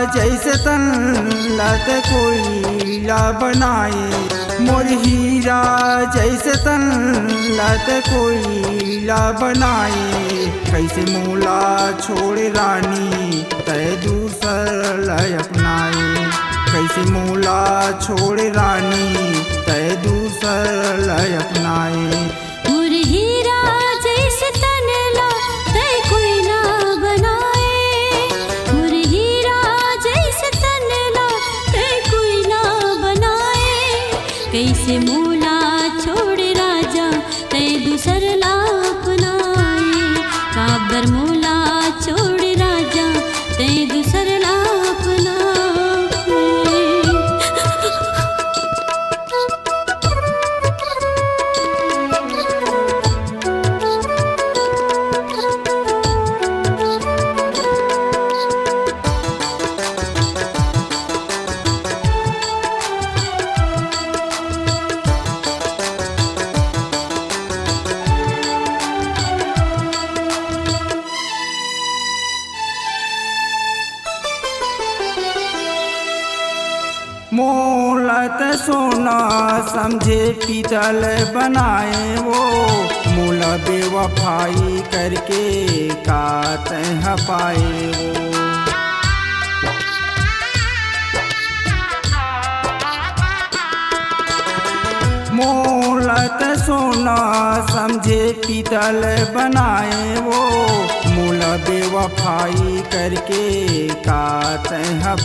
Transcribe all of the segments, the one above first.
जैसे तन लत कोयला बनाए, मोर हीरा जैसे तन लत कोयला बनाए। कैसे मोला छोड़ रानी तय दूसर लय अपनाए, कैसे मोला छोड़ रानी तय दूसर लय अपनाए। मोर हीरा जैसे तन तय कोयला बनाए, मोर हीरा जैसे तन तय कोयला बनाए। कैसे मोला छोड़ राजा तय दूसर ला अपनाए, काबर मोला छोड़ राजा तय दूसर ला अपनाए। मोलत सोना समझे पीतल बनाए, वो मोला बेवफाई करके कात पाए। वो मोलत सोना समझे पीतल बनाए, वो मोला बेवफाई करके कात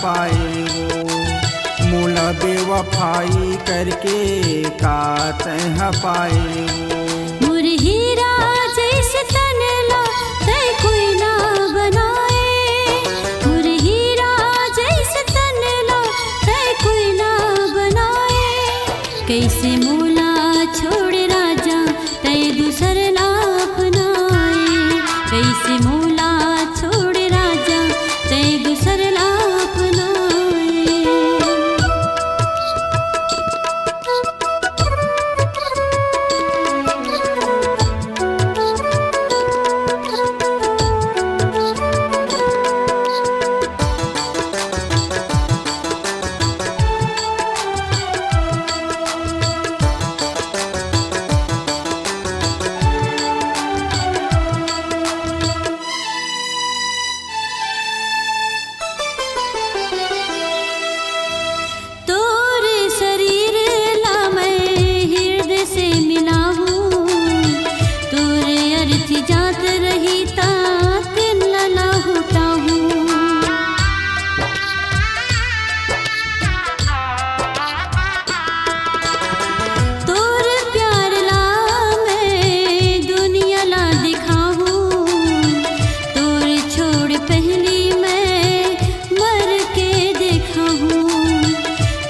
पाए। वो मोला बेवफाई करके कात पाए। मोर हीरा जैसे तन तय कोयला बनाए, मोर हीरा जैसे तन तय कोयला बनाए। कैसे मोला छोड़ राजा तय दूसर ला अपनाए, कैसे मोला छोड़ राजा तय दूसर ला अपनाए। जात रही ता तिन लला हुटा हूँ, तोर प्यार ला मैं दुनिया ला दिखा हूँ। तोर छोड़ पहली मैं मर के देखा हूँ,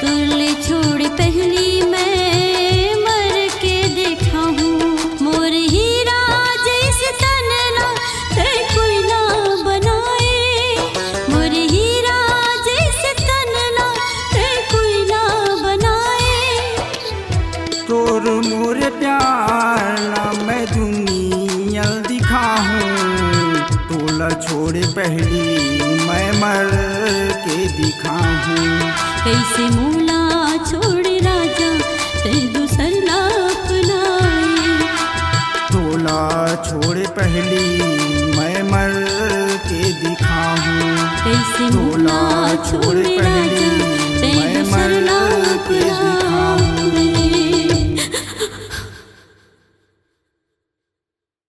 तोर ले छोड़ पहली मैं मर के देखा हूँ। मोर हीरा जैसे तन तय कोयला बनाए, मोर हीरा जैसे तन तय कोयला बनाए। तोर मोर प्यार ला मैं दुनिया दिखा हूँ, तोला छोड़ पहली मैं मर के दिखा हूँ। कैसे मोला छोड़ राजा तय दूसर ला अपनाए, तोला छोड़ पहली मैं मर के दिखा हूँ। कैसे तोला मोला छोड़ छोड़ पहली राजा